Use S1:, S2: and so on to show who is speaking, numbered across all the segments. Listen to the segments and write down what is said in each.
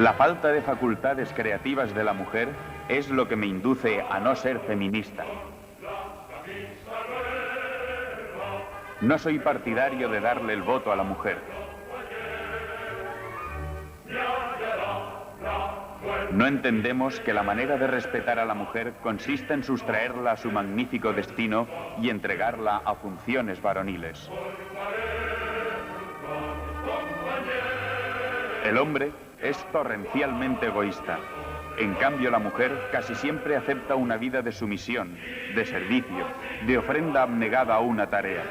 S1: La falta de facultades creativas de la mujer es lo que me induce a no ser feminista. No soy partidario de darle el voto a la mujer. No entendemos que la manera de respetar a la mujer consiste en sustraerla a su magnífico destino y entregarla a funciones varoniles. El hombre es torrencialmente egoísta. En cambio, la mujer casi siempre acepta una vida de sumisión, de servicio, de ofrenda abnegada a una tarea.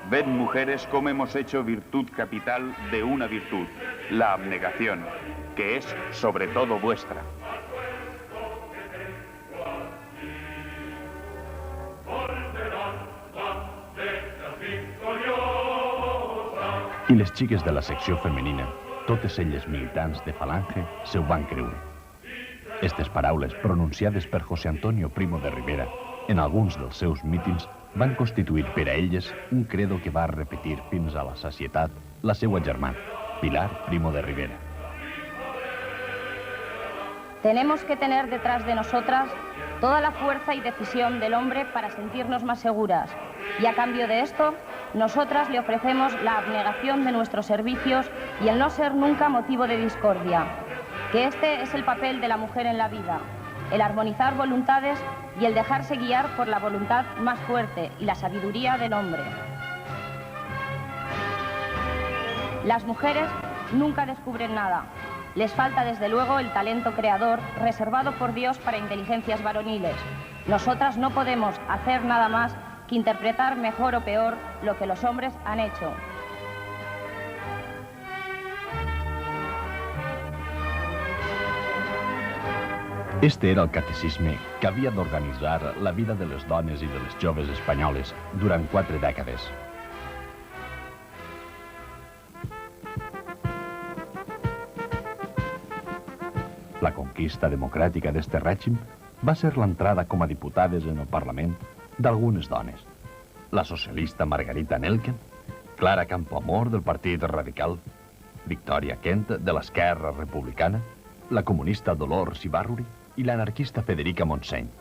S1: Ved, mujeres, cómo hemos hecho virtud capital de una virtud, la abnegación, que es sobre todo vuestra.
S2: I les xiques de la secció femenina, totes elles militants de Falange, se ho van creure. Estes paraules, pronunciades per José Antonio Primo de Rivera en alguns dels seus mítings, van constituir per a elles un credo que va repetir fins a la sacietat la seva germana, Pilar Primo de Rivera.
S3: Tenemos que tener detrás de nosotras toda la fuerza y decisión del hombre para sentirnos más seguras. Y a cambio de esto, nosotras le ofrecemos la abnegación de nuestros servicios y el no ser nunca motivo de discordia. Que este es el papel de la mujer en la vida, el armonizar voluntades y el dejarse guiar por la voluntad más fuerte y la sabiduría del hombre. Las mujeres nunca descubren nada. Les falta desde luego el talento creador reservado por Dios para inteligencias varoniles. Nosotras no podemos hacer nada más que interpretar mejor o peor lo que los hombres han hecho.
S2: Este era el catecisme que havia d'organitzar la vida de les dones i de les joves espanyoles durant 4 dècades. La conquista democràtica d'este règim va ser l'entrada com a diputades en el Parlament d'algunes dones. La socialista Margarita Nelken, Clara Campoamor del Partit Radical, Victòria Kent de l'Esquerra Republicana, la comunista Dolors Ibarruri i l'anarquista Federica Montseny.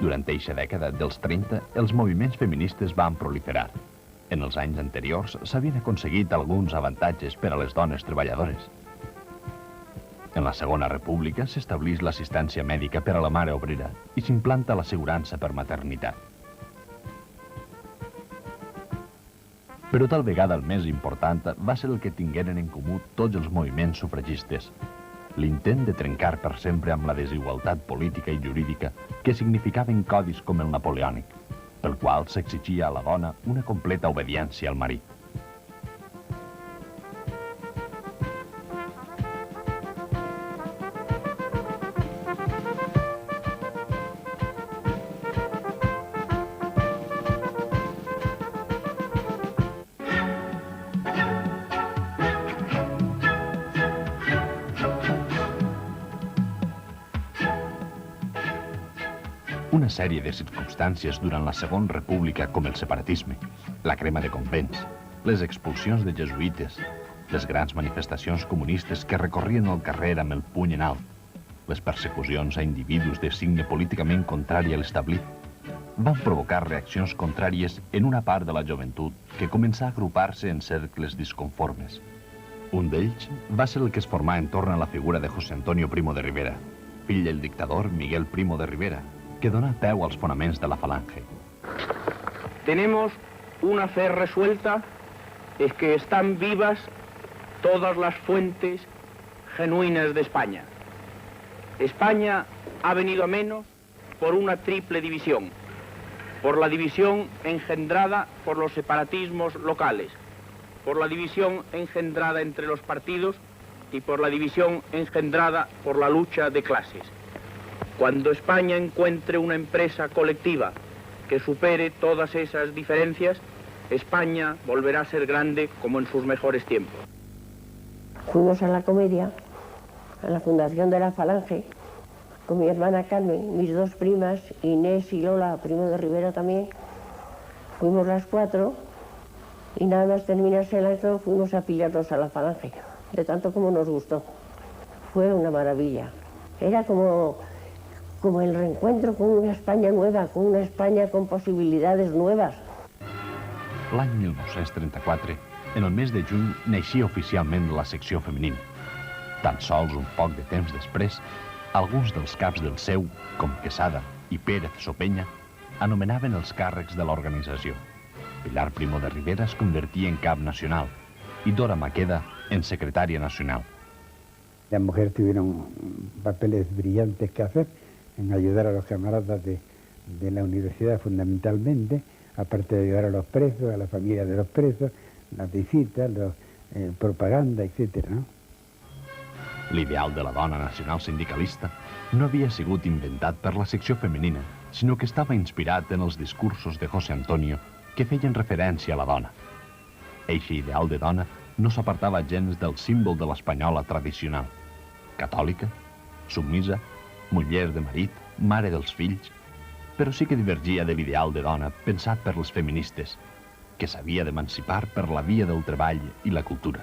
S2: Durant eixa dècada dels 30, els moviments feministes van proliferar. En els anys anteriors s'havien aconseguit alguns avantatges per a les dones treballadores. En la Segona República s'estableix l'assistència mèdica per a la mare obrera i s'implanta l'assegurança per maternitat. Però tal vegada el més important va ser el que tingueren en comú tots els moviments sufragistes, l'intent de trencar per sempre amb la desigualtat política i jurídica que significaven codis com el napoleònic, pel qual s'exigia a la dona una completa obediència al marit. Una sèrie de circumstàncies durant la Segona República, com el separatisme, la crema de convents, les expulsions de jesuïtes, les grans manifestacions comunistes que recorrien el carrer amb el puny en alt, les persecucions a individus de signe políticament contrari a l'establit, van provocar reaccions contràries en una part de la joventut que començà a agrupar-se en cercles disconformes. Un d'ells va ser el que es formà entorn a la figura de José Antonio Primo de Rivera, fill del dictador Miguel Primo de Rivera, que dona peu als fonaments de la Falange.
S4: Tenemos una fe resuelta, es que están vivas todas las fuentes genuinas de España. España ha venido a menos por una triple división, por la división engendrada por los separatismos locales, por la división engendrada entre los partidos y por la división engendrada por la lucha de clases. Cuando España encuentre una empresa colectiva que supere todas esas diferencias, España volverá a ser grande como en sus mejores tiempos.
S5: Fuimos a la comedia, a la fundación de la Falange, con mi hermana Carmen, mis dos primas, Inés y Lola, Primo de Rivera también. Fuimos las 4 Y nada más terminarse el acto fuimos a afiliarnos a la Falange, de tanto como nos gustó. Fue una maravilla. Era como el reencuentro con una España nueva, con una España con posibilitats nuevas.
S2: L'any 1934, en el mes de juny, naixia oficialment la secció femenina. Tan sols un poc de temps després, alguns dels caps del seu, com Quesada i Pérez Sopenya, anomenaven els càrrecs de l'organització. Pilar Primo de Rivera es convertia en cap nacional y Dora Maqueda en secretaria nacional.
S6: Las mujeres tuvieron papeles brillantes que hacer en ayudar a los camaradas de la universidad fundamentalmente, aparte de ayudar a los presos, a la familia de los presos, las visitas, propaganda, etc. ¿no?
S2: L'ideal de la dona nacional sindicalista no havia sigut inventat per la secció femenina, sinó que estava inspirat en els discursos de José Antonio que feien referència a la dona. Eixe ideal de dona no s'apartava gens del símbol de l'espanyola tradicional. Catòlica, submisa, muller de marit, mare dels fills, però sí que divergia de l'ideal de dona pensat per les feministes, que s'havia d'emancipar per la via del treball i la cultura.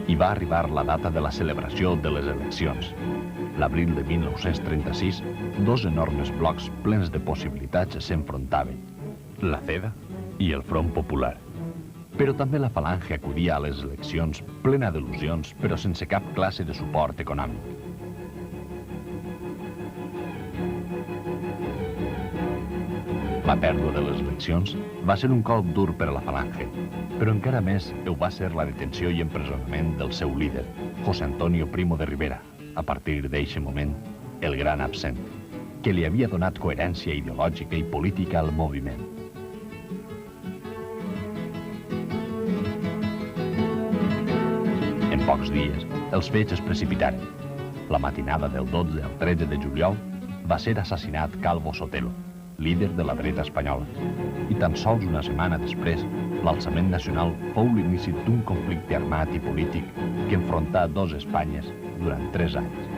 S2: I va arribar la data de la celebració de les eleccions. L'abril de 1936, dos enormes blocs plens de possibilitats s'enfrontaven, la CEDA i el Front Popular. Però també la Falange acudia a les eleccions plena d'il·lusions, però sense cap classe de suport econòmic. La pèrdua de les eleccions va ser un colp dur per a la Falange, però encara més ho va ser la detenció i empresonament del seu líder, José Antonio Primo de Rivera, a partir d'eixe moment, el gran absent, que li havia donat coherència ideològica i política al moviment. En pocs dies, els fets es precipitaren. La matinada del 12 al 13 de juliol va ser assassinat Calvo Sotelo, líder de la dreta espanyola, i tan sols una setmana després, l'alçament nacional fou l'inici d'un conflicte armat i polític que enfrontà dos Espanyes durant 3 anys.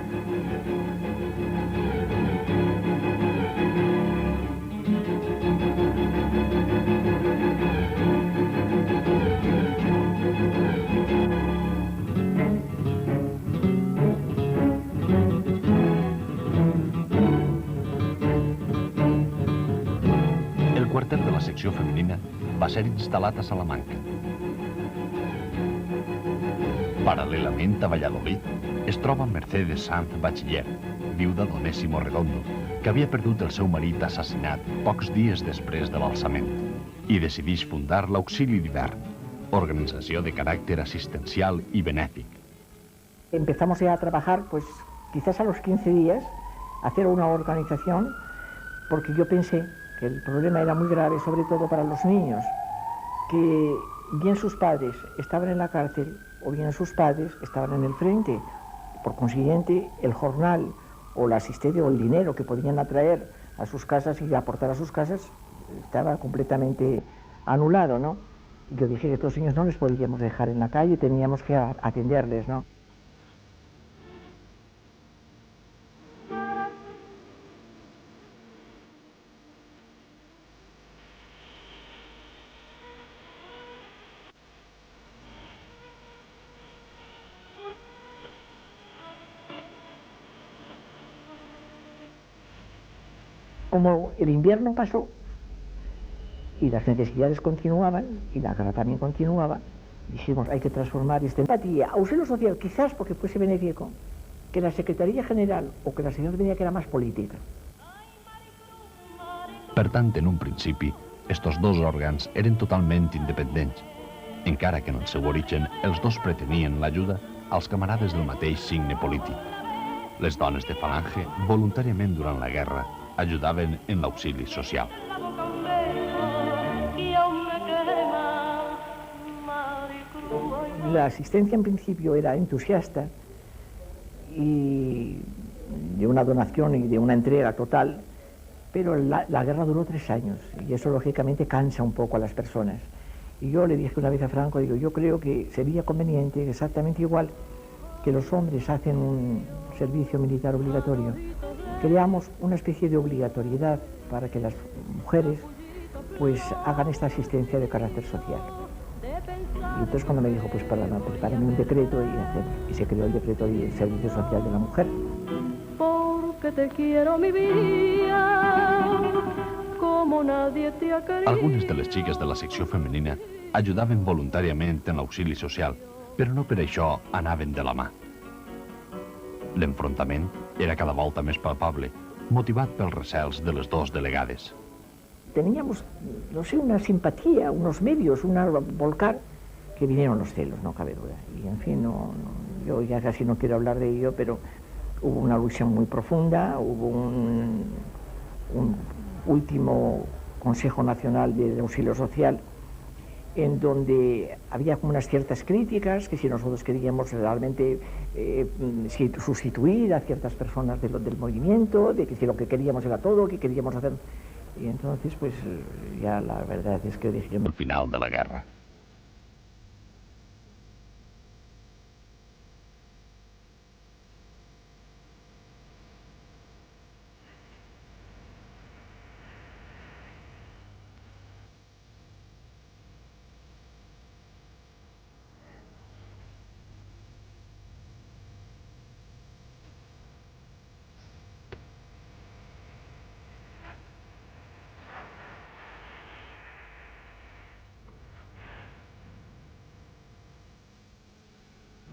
S2: El quarter de la secció femenina va ser instal·lat a Salamanca. Paral·lelament a Valladolid es troba Mercedes Sanz Bachiller, viuda d'Onésimo Redondo, que havia perdut el seu marit assassinat pocs dies després de l'alçament, i decideix fundar l'Auxili d'Hivern, organizació de caràcter assistencial i benèfic.
S7: Empezamos ya a trabajar, pues quizás a los 15 días, a hacer una organización, porque yo pensé que el problema era muy grave, sobre todo para los niños, que bien sus padres estaban en la cárcel o bien sus padres estaban en el frente. Por consiguiente, el jornal o la asistencia o el dinero que podían atraer a sus casas y aportar a sus casas estaba completamente anulado, ¿no? Y yo dije que estos niños no les podíamos dejar en la calle, teníamos que atenderles, ¿no? Como el invierno pasó y las necesidades continuaban y la guerra también continuaba, dijimos, hay que transformar esta empatía, auxilio social, quizás porque fuese benéfico, que la Secretaría General o que la señora venía que era más política.
S2: Per tant, en un principi, estos dos òrgans eren totalment independents, encara que en el seu origen els dos pretenien l'ajuda als camarades del mateix signe polític. Les dones de Falange, voluntàriament durant la guerra, ajudaven en l'auxili social.
S7: La asistencia en principio era entusiasta y de una donación y de una entrega total, pero la guerra duró 3 años y eso lógicamente cansa un poco a las personas. Y yo le dije una vez a Franco, digo, yo creo que sería conveniente, exactamente igual, que los hombres hacen un servicio militar obligatorio, creamos una especie de obligatoriedad para que las mujeres pues hagan esta asistencia de carácter social. Y entonces cuando me dijo, pues prepárame un decreto y se creó el decreto de servicio social de la mujer.
S8: Porque te quiero mi vida, como nadie te ha querido.
S2: Algunes de les xiques de la secció femenina ajudaven voluntàriament en l'auxili social, però no per això anaven de la mà. L'enfrontament era cada volta més palpable, motivat pels recels de les dos delegades.
S7: Teníamos, no sé, una simpatía, unos medios, un volcán que vinieron los celos, no cabe duda. Y en fin, yo ya casi no quiero hablar de ello, pero hubo una alusión muy profunda, hubo un último Consejo Nacional de Auxilio Social en donde había como unas ciertas críticas, que si nosotros queríamos realmente sustituir a ciertas personas del movimiento, de que si lo que queríamos era todo, que queríamos hacer. Y entonces, pues ya la verdad es que dije...
S2: Al final de la guerra.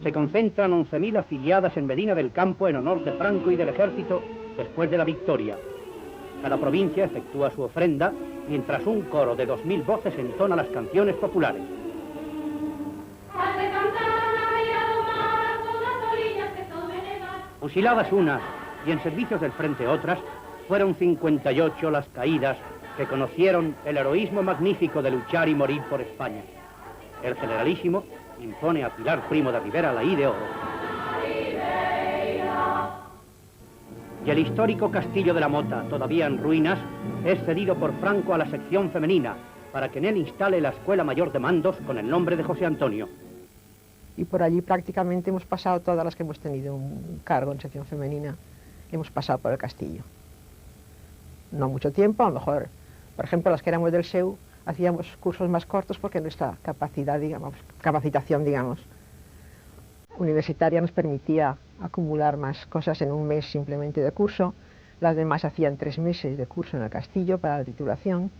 S4: Se concentran 11.000 afiliadas en Medina del Campo en honor de Franco y del ejército después de la victoria. Cada provincia efectúa su ofrenda, mientras un coro de 2.000 voces entona las canciones populares. Fusiladas unas y en servicios del frente otras, fueron 58 las caídas que conocieron el heroísmo magnífico de luchar y morir por España. El generalísimo impone a Pilar Primo de Rivera la I de oro. Y el histórico castillo de la Mota, todavía en ruinas, es cedido por Franco a la sección femenina, para que en él instale la Escuela Mayor de Mandos con el nombre de José Antonio.
S9: Y por allí prácticamente hemos pasado todas las que hemos tenido un cargo en sección femenina, hemos pasado por el castillo. No mucho tiempo, a lo mejor, por ejemplo, las que éramos del SEU, hacíamos cursos más cortos porque nuestra capacidad, capacitación, universitaria nos permitía acumular más cosas en un mes simplemente de curso. Las demás hacían 3 meses de curso en el castillo para la titulación.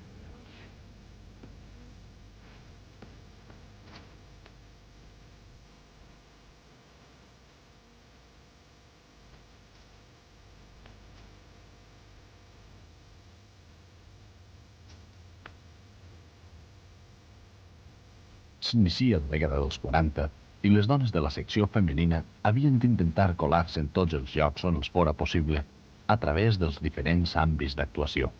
S2: S'inicia la dècada dels 40 i les dones de la secció femenina havien d'intentar colar-se en tots els llocs on els fora possible a través dels diferents àmbits d'actuació.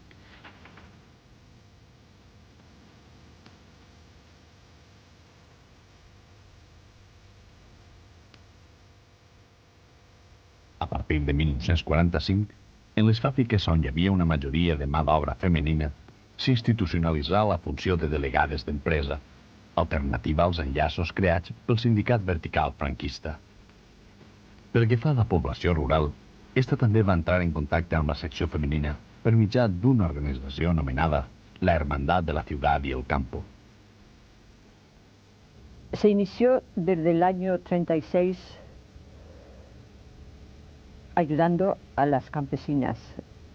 S2: A partir de 1945, en les fàbriques on hi havia una majoria de mà d'obra femenina, s'institucionalitzà la funció de delegades d'empresa, alternativa als enllaços creats pel sindicat vertical franquista. Pel que fa a la població rural, esta també va entrar en contacte amb la secció femenina per mitjà d'una organització anomenada la Hermandad de la Ciudad y el Campo.
S10: Se inició desde el año 36 ayudando a las campesinas.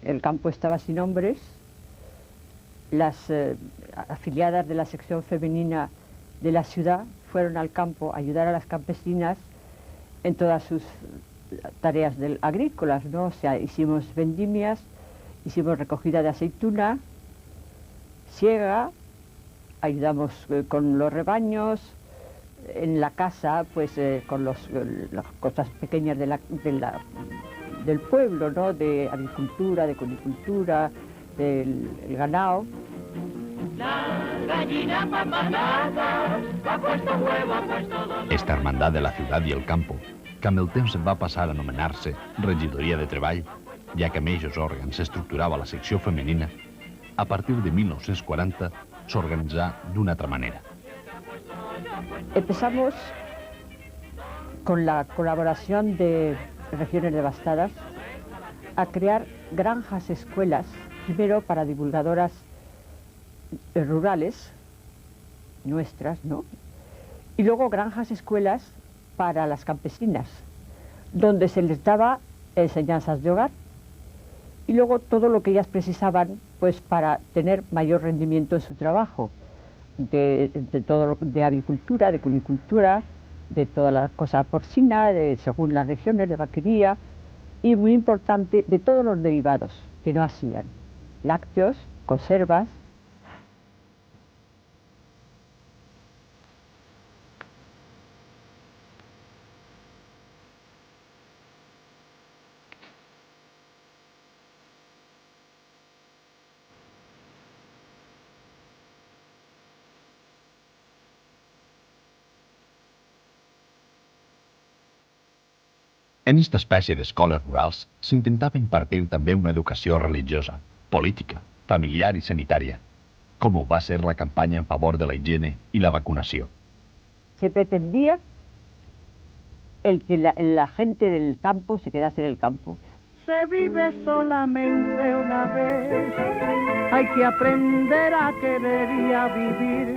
S10: El campo estaba sin hombres, las afiliadas de la sección femenina de la ciudad fueron al campo a ayudar a las campesinas en todas sus tareas agrícolas, ¿no? O sea, hicimos vendimias, hicimos recogida de aceituna, siega, ayudamos con los rebaños, en la casa, pues con las cosas pequeñas del pueblo, ¿no? De agricultura, de conicultura, del ganado.
S2: Esta Hermandad de la Ciudad y el Campo, que amb el temps va passar a anomenar-se Regidoria de Treball, ja que amb ells òrgans s'estructurava la secció femenina, a partir de 1940 s'organitzà d'una altra manera.
S10: Empezamos con la colaboración de Regiones Devastadas, a crear granjas escuelas, primero para divulgadoras rurales, nuestras, ¿no? Y luego granjas escuelas para las campesinas, donde se les daba enseñanzas de hogar y luego todo lo que ellas precisaban pues para tener mayor rendimiento en su trabajo, de todo de avicultura, de cunicultura, de toda la cosa porcina, según las regiones, de vaquería, y muy importante, de todos los derivados que no hacían, lácteos, conservas.
S2: En esta espècie d'escoles rurals s'intentava impartir també una educació religiosa, política, familiar i sanitària, com ho va ser la campanya en favor de la higiene i la vacunació.
S10: Se pretendía que la gente del campo se quedase en el campo.
S8: Se vive solamente una vez, hay que aprender a querer y a vivir,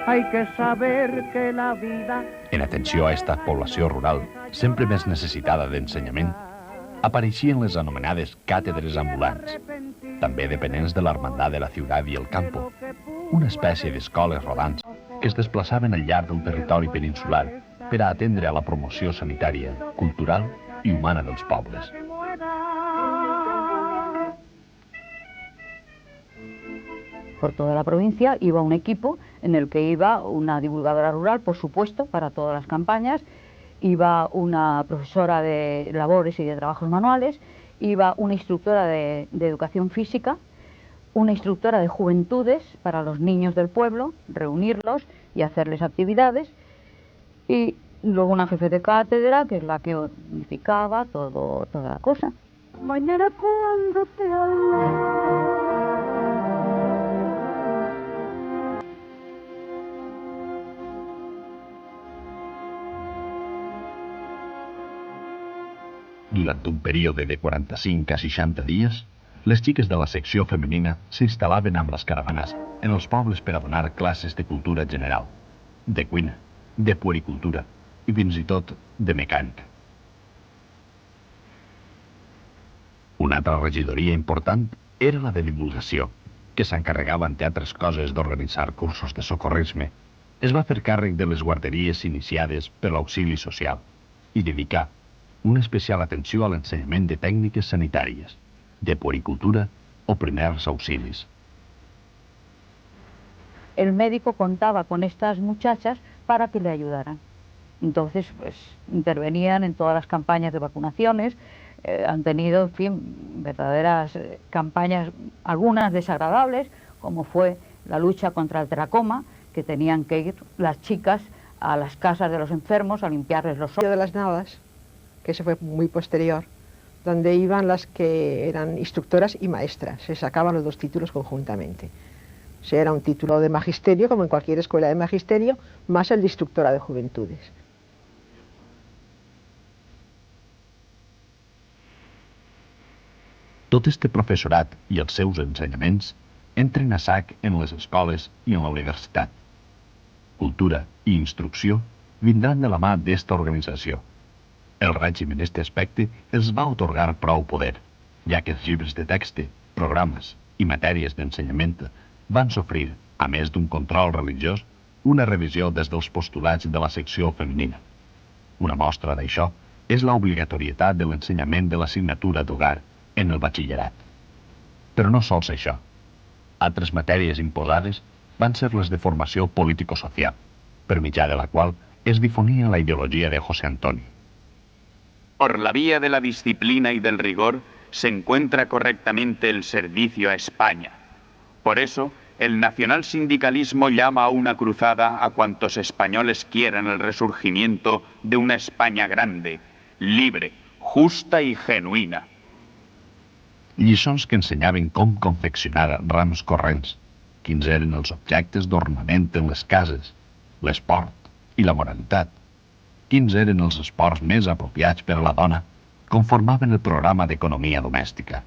S8: hay que saber que la vida...
S2: En atenció a esta població rural, sempre més necessitada d'ensenyament, apareixien les anomenades càtedres ambulants, també dependents de l'Hermandad de la Ciudad y el Campo, una espècie d'escoles rodants que es desplaçaven al llarg del territori peninsular per a atendre a la promoció sanitària, cultural i humana dels pobles.
S11: Por toda la provincia iba un equipo en el que iba una divulgadora rural, por supuesto, para todas las campañas, iba una profesora de labores y de trabajos manuales, iba una instructora de educación física, una instructora de juventudes para los niños del pueblo, reunirlos y hacerles actividades, y luego una jefe de cátedra, que es la que unificaba toda la cosa.
S8: Mañana cuando te hable.
S2: Durant un període de 45 a 60 dies, les xiques de la secció femenina s'instal·laven amb les caravanes en els pobles per a donar classes de cultura general, de cuina, de puericultura i fins i tot de mecànica. Una altra regidoria important era la de divulgació, que s'encarregava, entre altres coses, d'organitzar cursos de socorrisme. Es va fer càrrec de les guarderies iniciades per l'auxili social i dedicar una especial atenció a l'ensenyament de tècniques sanitàries, de puericultura o primers auxilis.
S11: El médico contaba con estas muchachas para que le ayudaran. Entonces, pues, intervenían en todas las campañas de vacunaciones, han tenido, en fin, verdaderas campañas, algunas desagradables, como fue la lucha contra el tracoma, que tenían que ir las chicas a las casas de los enfermos a limpiarles los ojos.
S9: De las nadas, que eso fue muy posterior, donde iban las que eran instructoras y maestras, se sacaban los dos títulos conjuntamente. O sea, era un título de magisterio, como en cualquier escuela de magisterio, más el de instructora de juventudes.
S2: Tot este professorat i els seus ensenyaments entren a sac en les escoles i en la universitat. Cultura i instrucció vindran de la mà d'esta organització. El règim en aquest aspecte els va atorgar prou poder, ja que els llibres de text, programes i matèries d'ensenyament van sofrir, a més d'un control religiós, una revisió des dels postulats de la secció femenina. Una mostra d'això és l'obligatorietat de l'ensenyament de l'assignatura d'hogar en el batxillerat. Però no sols això. Altres matèries imposades van ser les de formació político-social, per mitjà de la qual es difonia la ideologia de José Antonio.
S1: Por la vía de la disciplina y del rigor se encuentra correctamente el servicio a España. Por eso, el nacionalsindicalismo llama a una cruzada a cuantos españoles quieran el resurgimiento de una España grande, libre, justa y genuïna.
S2: Lliçons que ensenyaven com confeccionar rams corrents, quins eren els objectes d'ornament en les cases, l'esport i la moralitat, quins eren els esports més apropiats per a la dona, conformaven el programa d'economia domèstica.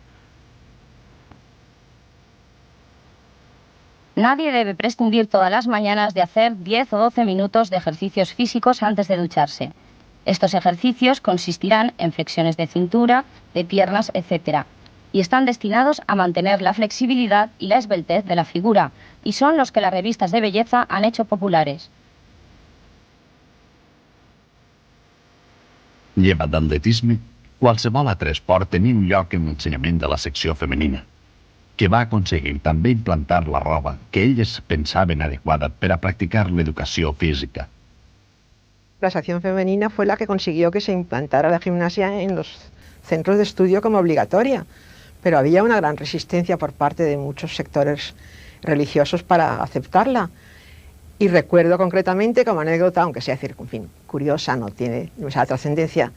S3: Nadie debe prescindir todas las mañanas de hacer 10 o 12 minutos de ejercicios físicos antes de ducharse. Estos ejercicios consistirán en flexiones de cintura, de piernas, etc. y están destinados a mantener la flexibilidad y la esbeltez de la figura, y son los que las revistas de belleza han hecho populares.
S2: Llevat d'atletisme, qualsevol altre esport tenia un lloc en l'ensenyament de la secció femenina, que va aconseguir també implantar la roba que elles pensaven adequada per a practicar l'educació física.
S9: La sección femenina fue la que consiguió que se implantara la gimnasia en los centros de estudio como obligatoria, pero había una gran resistencia por parte de muchos sectores religiosos para aceptarla. Y recuerdo concretamente como anécdota, aunque sea decir, en fin, curiosa, no tiene demasiada trascendencia,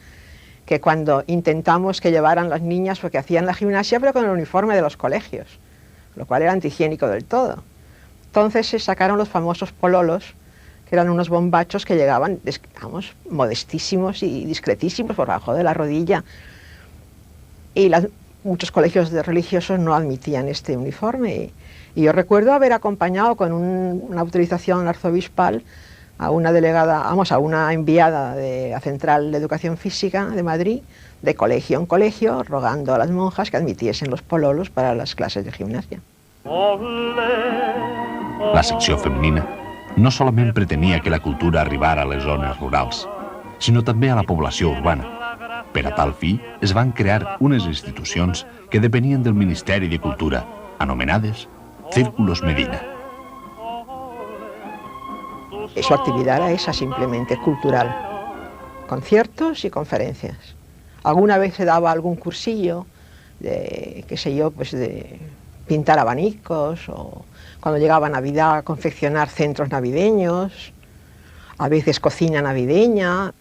S9: que cuando intentamos que llevaran las niñas, porque hacían la gimnasia pero con el uniforme de los colegios, lo cual era antihigiénico del todo. Entonces se sacaron los famosos pololos, que eran unos bombachos que llegaban, digamos, modestísimos y discretísimos por debajo de la rodilla. Y muchos colegios religiosos no admitían este uniforme. Y yo recuerdo haber acompañado con una autorización arzobispal a una delegada, a una enviada de la Central de Educación Física de Madrid, de colegio en colegio, rogando a las monjas que admitiesen los pololos para las clases de gimnasia.
S2: La secció femenina no solament pretenia que la cultura arribara a les zones rurals, sinó també a la població urbana. Per a tal fi, es van crear unes institucions que depenien del Ministeri de Cultura, anomenades Círculos Medina.
S9: Su actividad era esa simplemente, cultural, conciertos y conferencias. Alguna vez se daba algún cursillo de, qué sé yo, pues de pintar abanicos, o cuando llegaba Navidad confeccionar centros navideños, a veces cocina navideña.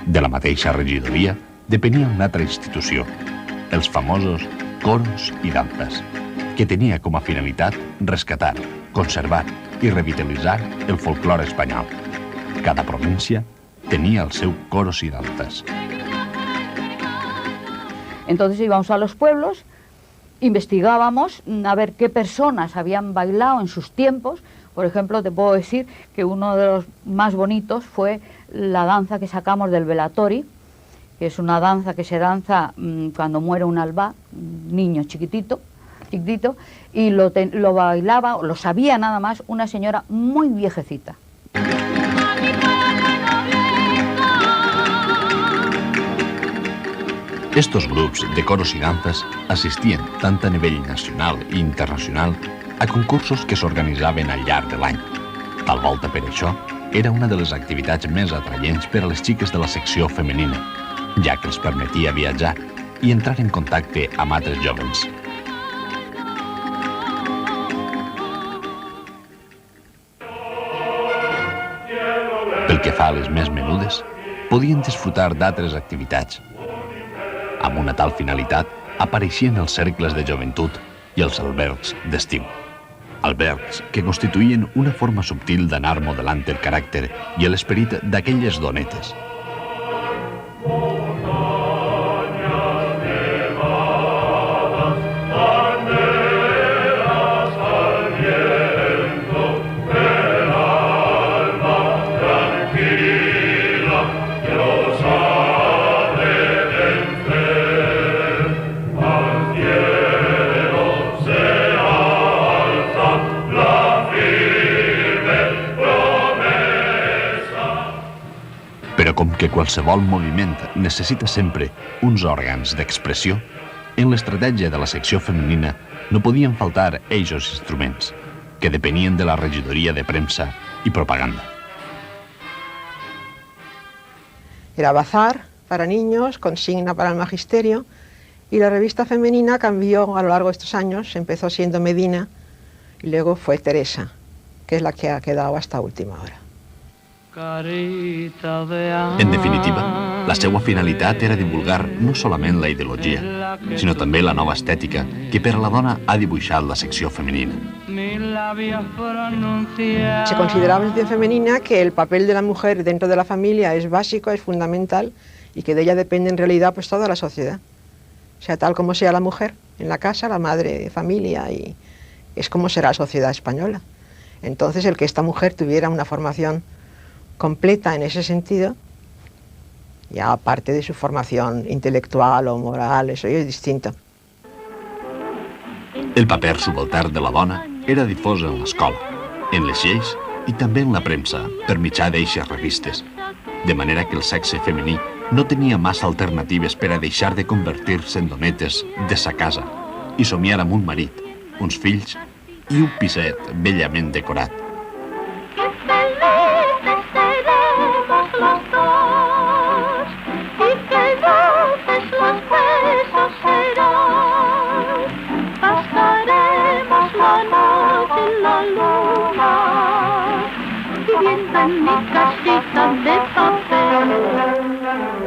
S2: De la mateixa regidoria depenia una altra institució, els famosos coros i danzas, que tenia com a finalitat rescatar, conservar i revitalitzar el folclore espanyol. Cada província tenía el seu coros y danzas.
S11: Entonces íbamos a los pueblos, investigábamos a ver qué personas habían bailado en sus tiempos. Por ejemplo, te puedo decir que uno de los más bonitos fue la danza que sacamos del velatori, que es una danza que se danza cuando muere un alba, un niño chiquitito, y lo bailaba, o lo sabía nada más, una señora muy viejecita.
S2: Estos grups de coros i danzas assistien tant a nivell nacional i internacional a concursos que s'organitzaven al llarg de l'any. Tal volta per això, era una de les activitats més atraients per a les xiques de la secció femenina, ja que els permetia viatjar i entrar en contacte amb altres jóvens. Pel que fa a les més menudes, podien disfrutar d'altres activitats. Amb una tal finalitat, apareixien els cercles de joventut i els albergs d'estiu. Albergs que constituïen una forma subtil d'anar modelant el caràcter i l'esperit d'aquelles donetes. Però com que qualsevol moviment necessita sempre uns òrgans d'expressió, en l'estratègia de la secció femenina no podien faltar eixos instruments, que depenien de la regidoria de premsa i propaganda.
S9: Era bazar para niños, consigna para el magisterio, y la revista femenina cambió a lo largo de estos años, empezó siendo Medina y luego fue Teresa, que es la que ha quedado hasta última hora.
S2: En definitiva, la seva finalitat era divulgar no solament la ideologia, sinó també la nova estètica que per a la dona ha dibuixat la secció femenina.
S9: Se consideraba en sección femenina que el papel de la mujer dentro de la familia es básico, es fundamental y que de ella depende en realidad pues toda la sociedad. O sea, tal como sea la mujer en la casa, la madre de familia, y es como será la sociedad española. Entonces, el que esta mujer tuviera una formación completa en ese sentido, ya aparte de su formación intelectual o moral, eso ya es distinto.
S2: El paper subaltern de la dona era difós en l'escola, en les lleis i també en la premsa, per mitjà d'eixes revistes, de manera que el sexe femení no tenia massa alternatives per a deixar de convertir-se en donetes de sa casa i somiar amb un marit, uns fills i un piset bellament decorat.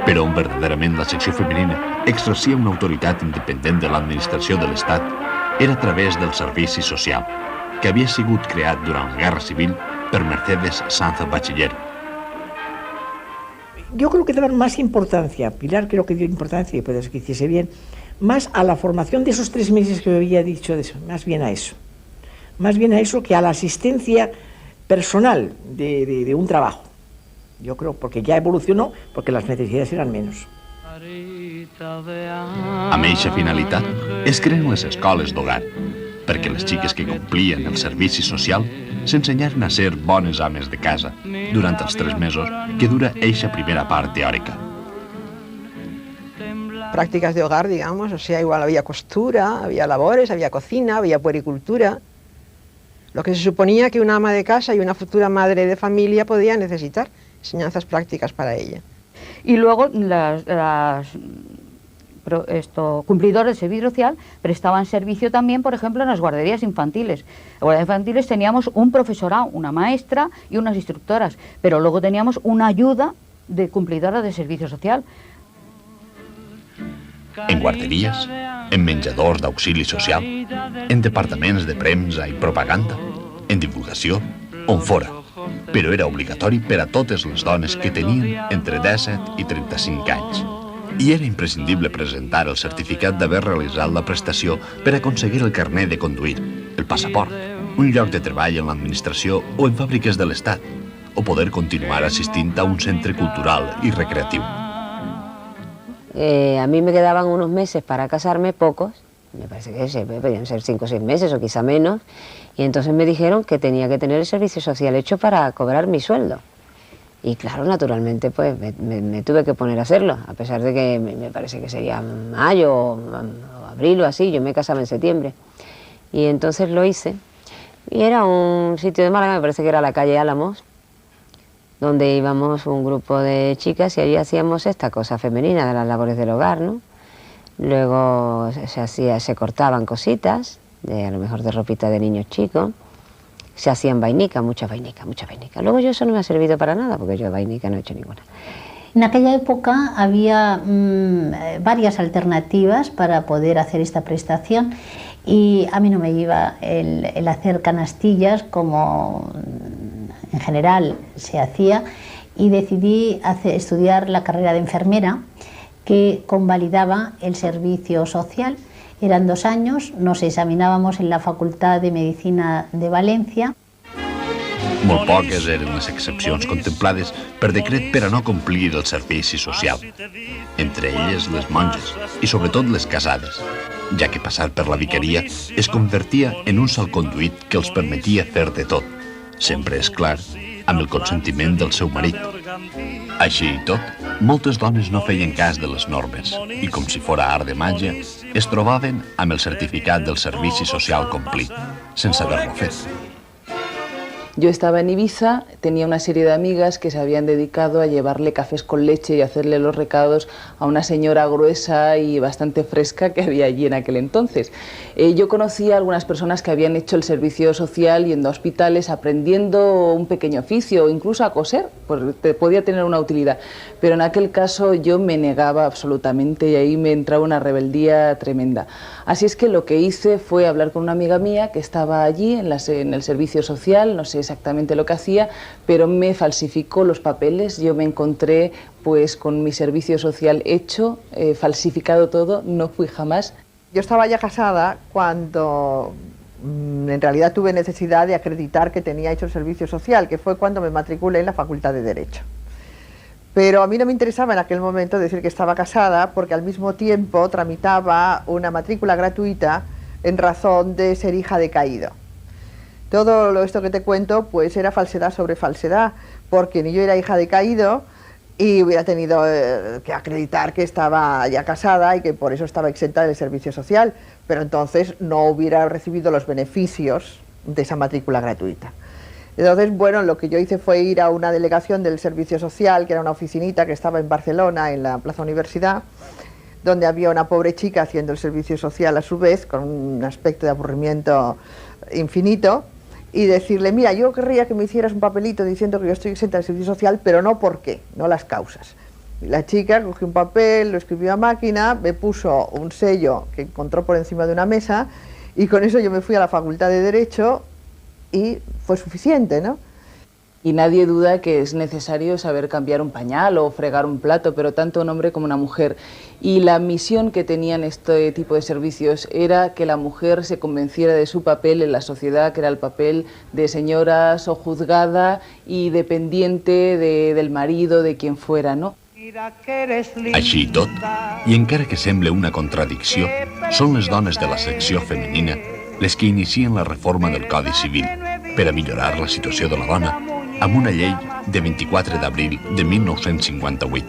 S2: Però on verdaderament la secció femenina exercia una autoritat independent de l'administració de l'Estat era a través del servici social, que havia sigut creat durant la Guerra Civil per Mercedes Sanz Bachiller.
S7: Yo creo que daban más importancia, Pilar creo que dio importancia, y puede ser que hiciese bien, más a la formación de esos 3 meses que me había dicho, de eso, más bien a eso que a la asistencia personal de un trabajo. Yo creo, porque ya evolucionó, porque las necesidades eran menos.
S2: Amb eixa finalitat es creen les escoles d'hogar, perquè les xiques que complien el servici social s'ensenyaren a ser bones ames de casa durant els 3 mesos que dura eixa primera part teòrica.
S9: Prácticas de hogar, digamos, o sea, igual había costura, había labores, había cocina, había puericultura, lo que se suponía que una ama de casa y una futura madre de familia podía necesitar, enseñanzas prácticas para ella.
S11: Y luego cumplidores de servicio social prestaban servicio también, por ejemplo, en las guarderías infantiles. En las guarderías infantiles teníamos un profesorado, una maestra y unas instructoras, pero luego teníamos una ayuda de cumplidora de servicio social.
S2: En guarderies, en menjadors d'auxili social, en departaments de premsa i propaganda, en divulgació, on fora. Però era obligatori per a totes les dones que tenien entre 17 i 35 anys. I era imprescindible presentar el certificat d'haver realitzat la prestació per aconseguir el carnet de conduir, el passaport, un lloc de treball en l'administració o en fàbriques de l'Estat, o poder continuar assistint a un centre cultural i recreatiu.
S12: A mí me quedaban unos meses para casarme, pocos, me parece que podían ser 5 o 6 meses o quizá menos, y entonces me dijeron que tenía que tener el servicio social hecho para cobrar mi sueldo. Y claro, naturalmente, pues me tuve que poner a hacerlo, a pesar de que me parece que sería mayo o abril o así, yo me casaba en septiembre. Y entonces lo hice, y era un sitio de Málaga, me parece que era la calle Álamos, donde íbamos un grupo de chicas y allí hacíamos esta cosa femenina de las labores del hogar, ¿no? Luego se cortaban cositas, a lo mejor de ropita de niños chicos, se hacían vainicas, muchas vainicas. Luego yo eso no me ha servido para nada, porque yo vainica no he hecho ninguna.
S13: En aquella época había varias alternativas para poder hacer esta prestación y a mí no me iba el hacer canastillas como en general se hacía, y decidí estudiar la carrera de enfermera que convalidaba el servicio social. Eran 2 años, nos examinábamos en la Facultad de Medicina de Valencia.
S2: Molt poques eren les excepcions contemplades per decret per a no complir el servici social. Entre elles les monges i sobretot les casades, ja que passar per la vicaria es convertia en un salconduit que els permetia fer de tot, sempre és clar, amb el consentiment del seu marit. Així i tot, moltes dones no feien cas de les normes i, com si fora art de màgia, es trobaven amb el certificat del servici social complit, sense haver-lo fet.
S14: Yo estaba en Ibiza, tenía una serie de amigas que se habían dedicado a llevarle cafés con leche y hacerle los recados a una señora gruesa y bastante fresca que había allí en aquel entonces. Yo conocía a algunas personas que habían hecho el servicio social yendo a hospitales, aprendiendo un pequeño oficio o incluso a coser, pues podía tener una utilidad. Pero en aquel caso yo me negaba absolutamente y ahí me entraba una rebeldía tremenda. Así es que lo que hice fue hablar con una amiga mía que estaba allí en el servicio social, no sé exactamente lo que hacía, pero me falsificó los papeles. Yo me encontré pues con mi servicio social hecho, falsificado todo, no fui jamás.
S7: Yo estaba ya casada cuando en realidad tuve necesidad de acreditar que tenía hecho el servicio social, que fue cuando me matriculé en la Facultad de Derecho. Pero a mí no me interesaba en aquel momento decir que estaba casada, porque al mismo tiempo tramitaba una matrícula gratuita en razón de ser hija de caído. Todo esto que te cuento pues era falsedad sobre falsedad, porque ni yo era hija de caído y hubiera tenido que acreditar que estaba ya casada y que por eso estaba exenta del servicio social, pero entonces no hubiera recibido los beneficios de esa matrícula gratuita. Entonces, bueno, lo que yo hice fue ir a una delegación del servicio social, que era una oficinita que estaba en Barcelona, en la Plaza Universidad, donde había una pobre chica haciendo el servicio social a su vez, con un aspecto de aburrimiento infinito, y decirle, mira, yo querría que me hicieras un papelito diciendo que yo estoy exenta del servicio social, pero no por qué, no las causas. Y la chica cogió un papel, lo escribió a máquina, me puso un sello que encontró por encima de una mesa, y con eso yo me fui a la Facultad de Derecho y fue suficiente, ¿no?
S14: Y nadie duda que es necesario saber cambiar un pañal o fregar un plato, pero tanto un hombre como una mujer. Y la misión que tenían este tipo de servicios era que la mujer se convenciera de su papel en la sociedad, que era el papel de señora sojuzgada y dependiente del marido, de quien fuera, ¿no?
S2: Així i tot, i encara que sembla una contradicció, són les dones de la secció femenina les que inicien la reforma del Codi Civil per a millorar la situació de la dona amb una llei de 24 d'abril de 1958.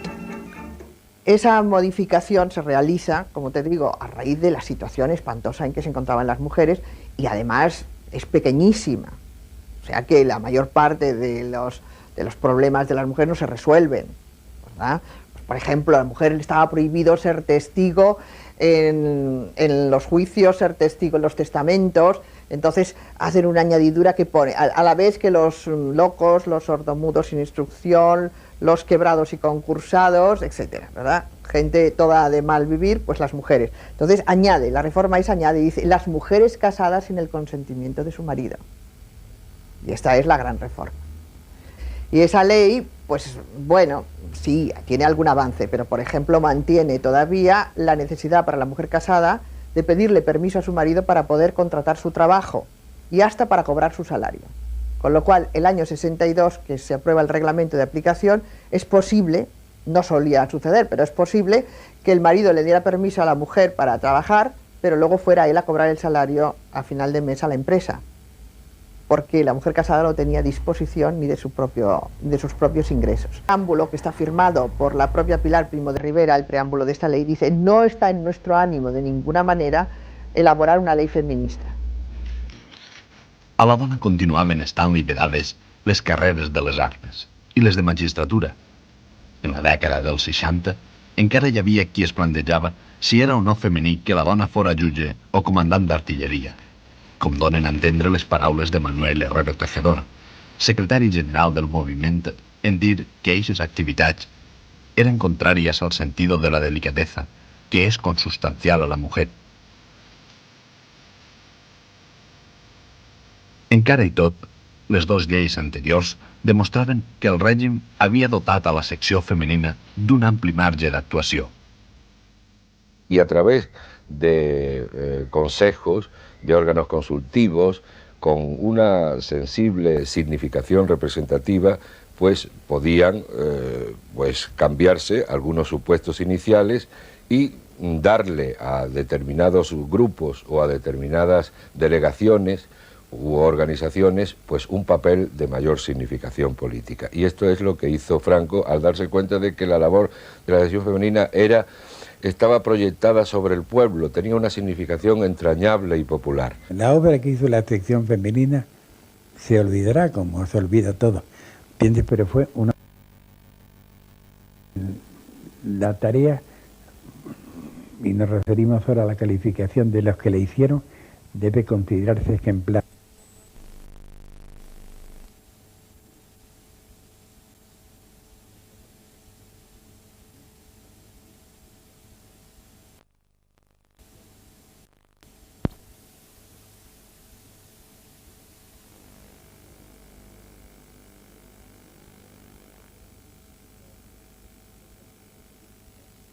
S7: Esa modificación se realiza, como te digo, a raíz de la situación espantosa en que se encontraban las mujeres y además es pequeñísima. O sea que la mayor parte de los problemas de las mujeres no se resuelven, ¿verdad? Pues, por ejemplo, a la mujer le estaba prohibido ser testigo en los juicios, ser testigo en los testamentos. Entonces hacen una añadidura que pone, a la vez que los locos, los sordomudos sin instrucción, los quebrados y concursados, etcétera, ¿verdad? Gente toda de mal vivir, pues las mujeres. Entonces añade, la reforma añade, dice, las mujeres casadas sin el consentimiento de su marido. Y esta es la gran reforma. Y esa ley, pues bueno, sí, tiene algún avance, pero por ejemplo mantiene todavía la necesidad para la mujer casada de pedirle permiso a su marido para poder contratar su trabajo y hasta para cobrar su salario. Con lo cual, el año 62, que se aprueba el reglamento de aplicación, es posible, no solía suceder, pero es posible que el marido le diera permiso a la mujer para trabajar, pero luego fuera él a cobrar el salario a final de mes a la empresa, porque la mujer casada no tenía disposición ni de sus propios ingresos. El preámbulo que está firmado por la propia Pilar Primo de Rivera, el preámbulo de esta ley, dice: no está en nuestro ánimo de ninguna manera elaborar una ley feminista.
S2: A la dona continuaven estant liberades les carreres de les armes i les de magistratura. En la dècada dels 60 encara hi havia qui es plantejava si era o no femení que la dona fora jutge o comandant d'artilleria, com donen a entendre les paraules de Manuel Herrero Tejedor, secretari general del moviment, en dir que aquestes activitats eren contràries al sentido de la delicadeza, que és consustancial a la mujer. Encara i tot, les dues lleis anteriors demostraven que el règim havia dotat a la secció femenina d'un ampli marge d'actuació.
S15: Y a través de consejos, de órganos consultivos, con una sensible significación representativa, pues podían cambiarse algunos supuestos iniciales y darle a determinados grupos o a determinadas delegaciones u organizaciones pues un papel de mayor significación política. Y esto es lo que hizo Franco al darse cuenta de que la labor de la sección femenina estaba proyectada sobre el pueblo, tenía una significación entrañable y popular.
S6: La obra que hizo la sección femenina se olvidará como se olvida todo, ¿entiendes? Pero fue una... La tarea, y nos referimos ahora a la calificación de los que le hicieron, debe considerarse ejemplar.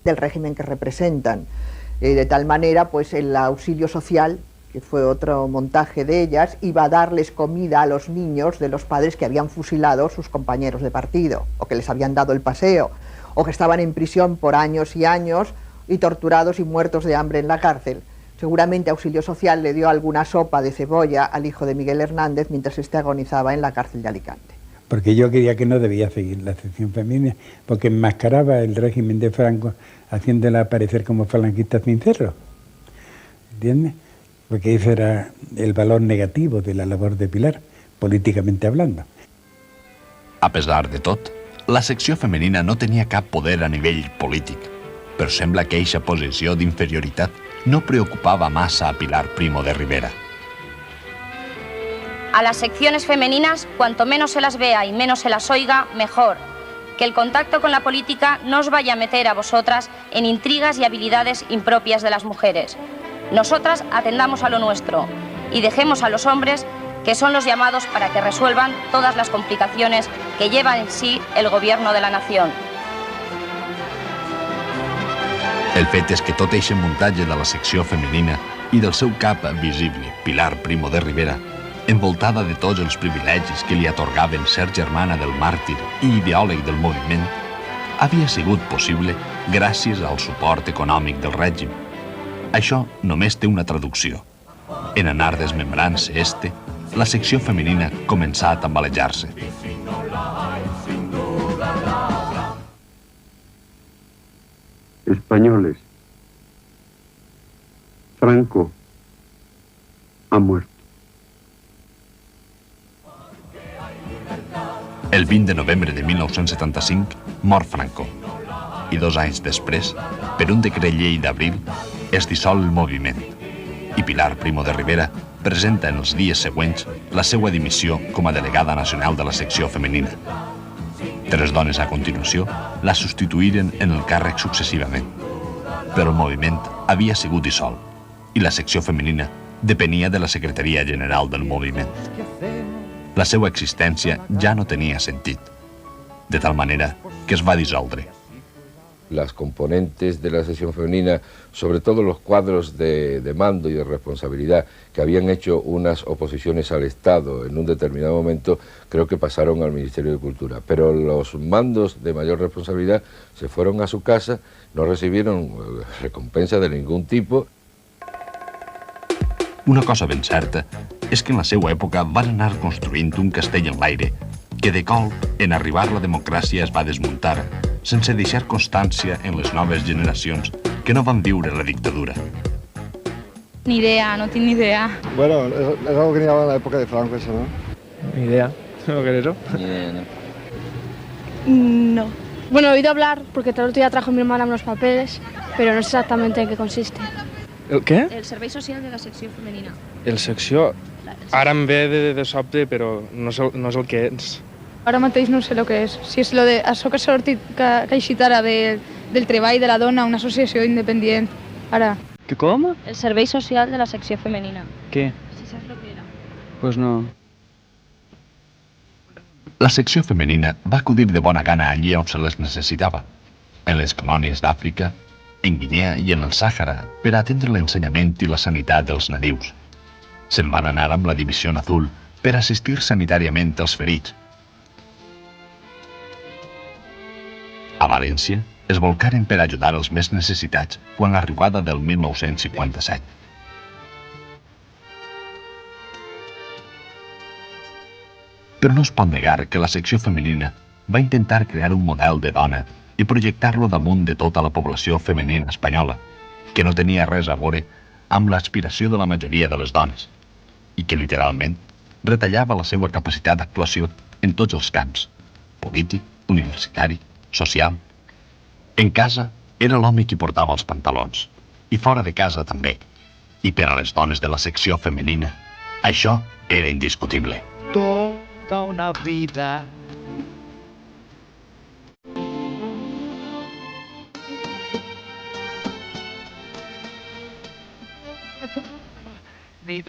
S7: Del régimen que representan. De tal manera, pues el auxilio social, que fue otro montaje de ellas, iba a darles comida a los niños de los padres que habían fusilado sus compañeros de partido, o que les habían dado el paseo, o que estaban en prisión por años y años y torturados y muertos de hambre en la cárcel. Seguramente Auxilio Social le dio alguna sopa de cebolla al hijo de Miguel Hernández mientras éste agonizaba en la cárcel de Alicante. Porque yo creía que no debía seguir la sección femenina, porque enmascaraba el régimen de Franco haciéndola aparecer como falanquista sincero, ¿entiendes? Porque ese era el valor negativo de la labor de Pilar, políticamente hablando.
S2: A pesar de tot, la secció femenina no tenia cap poder a nivell polític, però sembla que eixa posició d'inferioritat no preocupava massa a Pilar Primo de Rivera.
S3: A las secciones femeninas, cuanto menos se las vea y menos se las oiga, mejor. Que el contacto con la política no os vaya a meter a vosotras en intrigas y habilidades impropias de las mujeres. Nosotras atendamos a lo nuestro y dejemos a los hombres, que son los llamados para que resuelvan todas las complicaciones que lleva en sí el gobierno de la nación.
S2: El fet és que tot eixe muntatge de la secció femenina i del seu cap visible, Pilar Primo de Rivera, envoltada de tots els privilegis que li atorgaven ser germana del màrtir i ideòleg del moviment, havia sigut possible gràcies al suport econòmic del règim. Això només té una traducció. En anar desmembrant-se este, la secció femenina començà a tambalejar-se.
S16: Españoles, Franco ha muerto.
S2: El 20 de novembre de 1975 mor Franco i 2 anys després, per un decret llei d'abril, es dissol el moviment i Pilar Primo de Rivera presenta en els dies següents la seva dimissió com a delegada nacional de la secció femenina. 3 dones a continuació la substituïren en el càrrec successivament, però el moviment havia sigut dissolt i la secció femenina depenia de la Secretaria General del moviment. La seva existència ja no tenia sentit, de tal manera que es va dissoldre.
S15: Las componentes de la sección femenina, sobre todo los cuadros de mando y de responsabilidad que habían hecho unas oposiciones al Estado en un determinado momento, creo que pasaron al Ministerio de Cultura. Pero los mandos de mayor responsabilidad se fueron a su casa, no recibieron recompensa de ningún tipo.
S2: Una cosa ben certa és que en la seva època van anar construint un castell en l'aire que de colp, en arribar la democràcia, es va desmuntar, sense deixar constància en les noves generacions que no van viure la dictadura.
S17: Ni idea, no tinc ni idea.
S18: Bueno, es algo que llevaba en la época de Franco, eso, ¿no?
S19: Ni idea. ¿No qué es eso?
S18: Ni idea, ¿no?
S17: No. Bueno, he oído hablar porque el otro día trajo mi hermana unos papeles, pero no sé exactamente en qué consiste.
S19: El què?
S17: El servei social de la secció femenina.
S19: El secció... Ara em ve de sobte, però no és el que és.
S17: Ara mateix no sé el que és. Si és lo de això que ha sortit, que ha eixit ara del treball de la dona, una associació independent. Ara.
S19: Que com?
S17: El servei social de la secció femenina.
S19: Què?
S17: Si saps el que era.
S19: Pues no.
S2: La secció femenina va acudir de bona gana allí on se les necessitava, en les colònies d'Àfrica, en Guinea i en el Sàhara, per atendre l'ensenyament i la sanitat dels nadius. Se'n van anar amb la Divisió Azul per assistir sanitàriament els ferits. A València es volcaren per ajudar els més necessitats quan l'arribada del 1957. Però no es pot negar que la secció femenina va intentar crear un model de dona i projectar-lo damunt de tota la població femenina espanyola, que no tenia res a veure amb l'aspiració de la majoria de les dones, i que literalment retallava la seva capacitat d'actuació en tots els camps, polític, universitari, social. En casa era l'home qui portava els pantalons, i fora de casa també. I per a les dones de la secció femenina, això era indiscutible.
S20: Toda una vida. Ni...